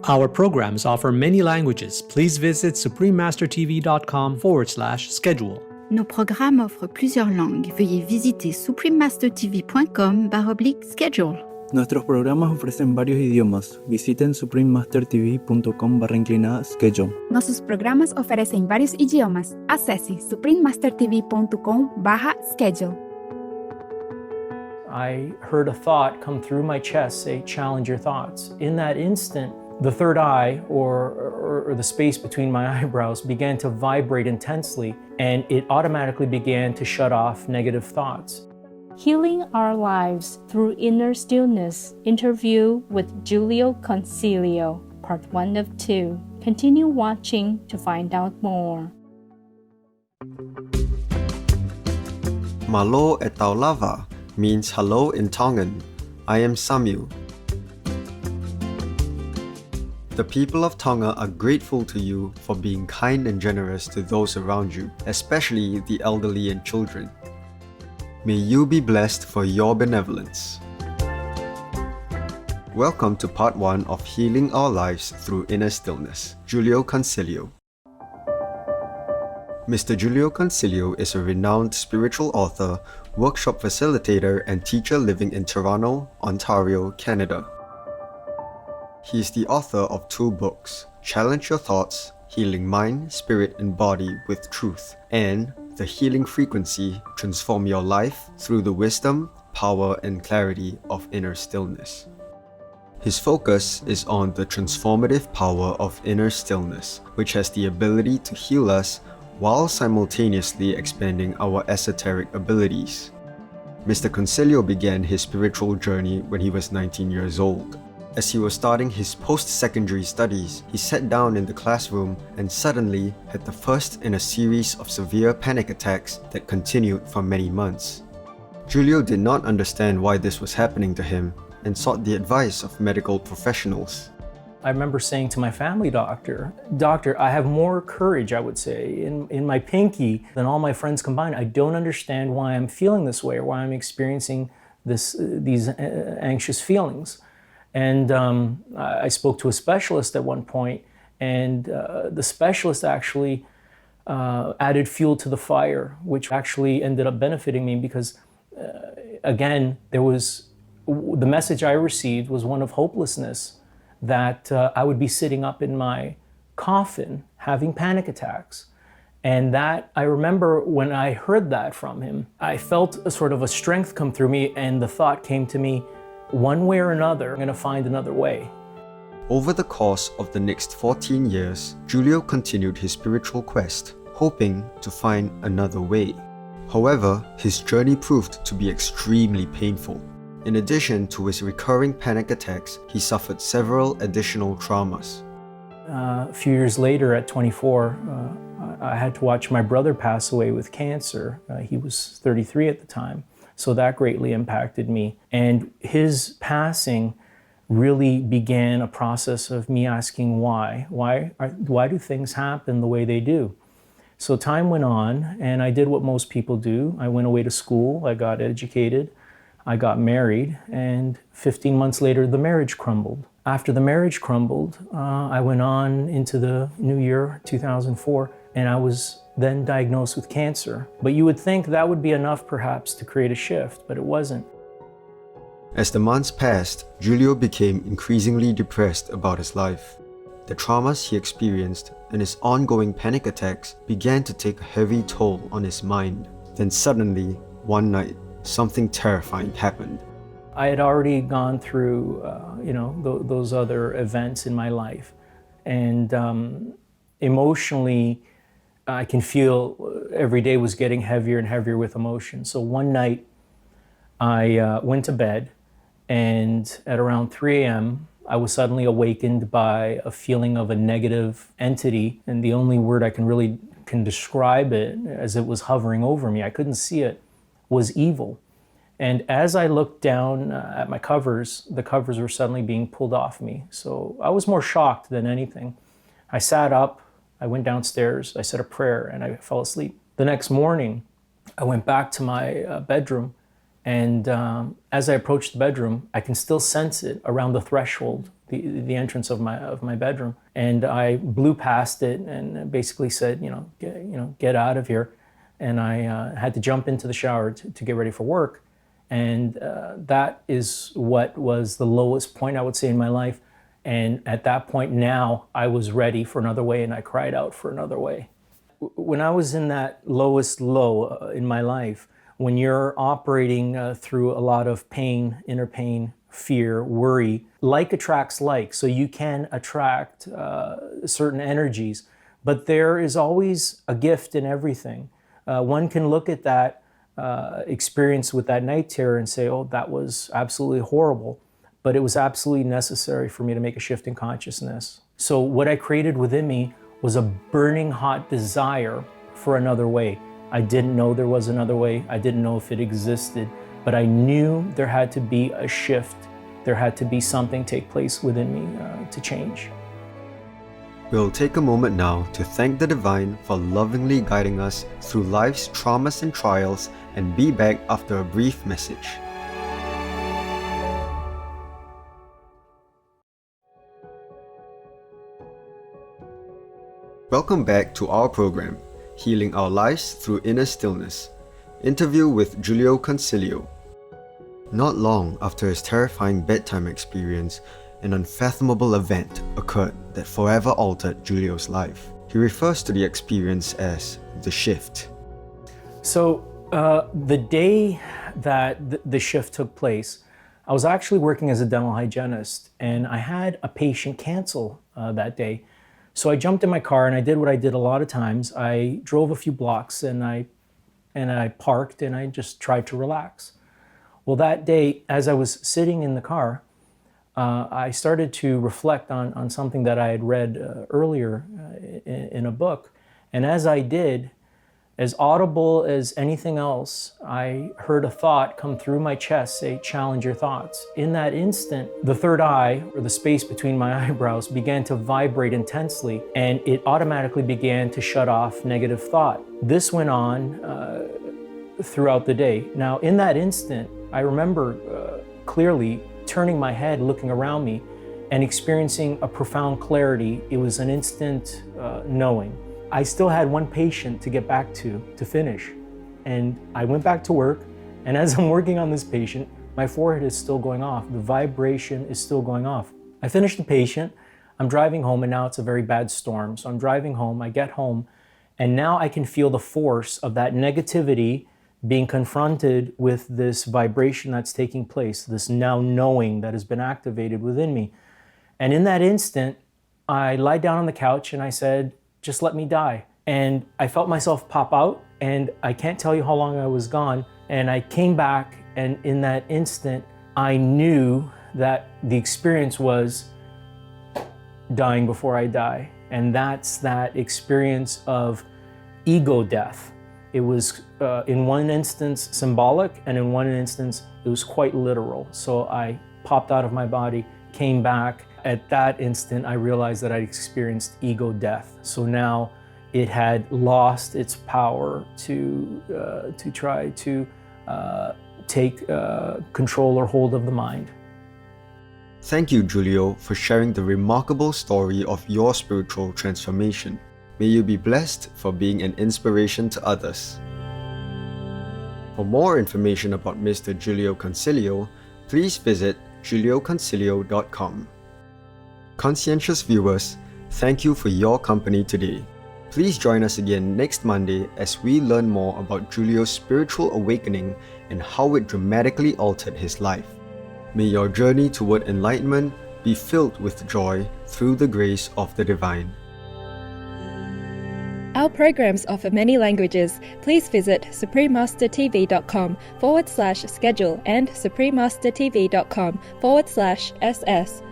Our programs offer many languages. Please visit suprememastertv.com/schedule. Nos programmes offrent plusieurs langues. Veuillez visiter suprememastertv.com/schedule. Nuestros programas ofrecen varios idiomas. Visiten suprememastertv.com/schedule. Nossos programas oferecem vários idiomas. Acesse suprememastertv.com/schedule. I heard a thought come through my chest say, challenge your thoughts. In that instant, the third eye, or the space between my eyebrows, began to vibrate intensely, and it automatically began to shut off negative thoughts. Healing Our Lives Through Inner Stillness Interview with Jiulio Consiglio, Part 1 of 2. Continue watching to find out more. Malo e taulava means hello in Tongan. I am Samuel. The people of Tonga are grateful to you for being kind and generous to those around you, especially the elderly and children. May you be blessed for your benevolence. Welcome to Part 1 of Healing Our Lives Through Inner Stillness, Jiulio Consiglio. Mr. Jiulio Consiglio is a renowned spiritual author, workshop facilitator, and teacher living in Toronto, Ontario, Canada. He is the author of 2 books, Challenge Your Thoughts, Healing Mind, Spirit, and Body with Truth, and The Healing Frequency, Transform Your Life Through the Wisdom, Power, and Clarity of Inner Stillness. His focus is on the transformative power of inner stillness, which has the ability to heal us while simultaneously expanding our esoteric abilities. Mr. Consiglio began his spiritual journey when he was 19 years old. As he was starting his post-secondary studies, he sat down in the classroom and suddenly had the first in a series of severe panic attacks that continued for many months. Jiulio did not understand why this was happening to him and sought the advice of medical professionals. I remember saying to my family doctor, I have more courage, I would say, in my pinky than all my friends combined. I don't understand why I'm feeling this way or why I'm experiencing these anxious feelings. And I spoke to a specialist at one point, and the specialist actually added fuel to the fire, which actually ended up benefiting me because, again, the message I received was one of hopelessness, that I would be sitting up in my coffin having panic attacks. And that, I remember when I heard that from him, I felt a sort of a strength come through me, and the thought came to me, one way or another, I'm going to find another way. Over the course of the next 14 years, Jiulio continued his spiritual quest, hoping to find another way. However, his journey proved to be extremely painful. In addition to his recurring panic attacks, he suffered several additional traumas. A few years later, at 24, I had to watch my brother pass away with cancer. He was 33 at the time. So that greatly impacted me. And his passing really began a process of me asking why. Why do things happen the way they do? So time went on, and I did what most people do. I went away to school, I got educated, I got married, and 15 months later, the marriage crumbled. After the marriage crumbled, I went on into the new year, 2004, and I was then diagnosed with cancer. But you would think that would be enough perhaps to create a shift, but it wasn't. As the months passed, Jiulio became increasingly depressed about his life. The traumas he experienced and his ongoing panic attacks began to take a heavy toll on his mind. Then suddenly, one night, something terrifying happened. I had already gone through, those other events in my life, and emotionally, I can feel every day was getting heavier and heavier with emotion. So one night, I went to bed, and at around 3 a.m., I was suddenly awakened by a feeling of a negative entity, and the only word I can describe it as it was hovering over me, I couldn't see it, was evil. And as I looked down at my covers, the covers were suddenly being pulled off me. So I was more shocked than anything. I sat up, I went downstairs, I said a prayer, and I fell asleep. The next morning, I went back to my bedroom, and as I approached the bedroom, I can still sense it around the threshold, the entrance of my bedroom, and I blew past it and basically said, get out of here. And I had to jump into the shower to get ready for work. And that is what was the lowest point, I would say, in my life. And at that point now, I was ready for another way, and I cried out for another way. When I was in that lowest low in my life, when you're operating through a lot of pain, inner pain, fear, worry, like attracts like, so you can attract certain energies, but there is always a gift in everything. One can look at that experience with that night terror and say, oh, that was absolutely horrible, but it was absolutely necessary for me to make a shift in consciousness. So what I created within me was a burning hot desire for another way. I didn't know there was another way. I didn't know if it existed, but I knew there had to be a shift. There had to be something take place within me to change. We'll take a moment now to thank the Divine for lovingly guiding us through life's traumas and trials, and be back after a brief message. Welcome back to our program, Healing Our Lives Through Inner Stillness, interview with Jiulio Consiglio. Not long after his terrifying bedtime experience, an unfathomable event occurred that forever altered Jiulio's life. He refers to the experience as the shift. So the day that the shift took place, I was actually working as a dental hygienist, and I had a patient cancel that day. So I jumped in my car and I did what I did a lot of times. I drove a few blocks and I parked and I just tried to relax. Well, that day, as I was sitting in the car, I started to reflect on something that I had read earlier in a book. And as I did, as audible as anything else, I heard a thought come through my chest say, challenge your thoughts. In that instant, the third eye, or the space between my eyebrows, began to vibrate intensely, and it automatically began to shut off negative thought. This went on throughout the day. Now, in that instant, I remember clearly turning my head, looking around me, and experiencing a profound clarity. It was an instant knowing. I still had one patient to get back to finish. And I went back to work, and as I'm working on this patient, my forehead is still going off. The vibration is still going off. I finished the patient, I'm driving home, and now it's a very bad storm. So I'm driving home, I get home, and now I can feel the force of that negativity being confronted with this vibration that's taking place, this now knowing that has been activated within me. And in that instant, I lied down on the couch and I said, just let me die. And I felt myself pop out, and I can't tell you how long I was gone. And I came back, and in that instant, I knew that the experience was dying before I die. And that's that experience of ego death. It was in one instance symbolic, and in one instance it was quite literal. So I popped out of my body, came back. At that instant, I realized that I'd experienced ego death. So now it had lost its power to try to take control or hold of the mind. Thank you, Jiulio, for sharing the remarkable story of your spiritual transformation. May you be blessed for being an inspiration to others. For more information about Mr. Jiulio Consiglio, please visit jiulioconsiglio.com. Conscientious viewers, thank you for your company today. Please join us again next Monday as we learn more about Jiulio's spiritual awakening and how it dramatically altered his life. May your journey toward enlightenment be filled with joy through the grace of the Divine. Our programs offer many languages. Please visit suprememastertv.com/schedule and suprememastertv.com/SS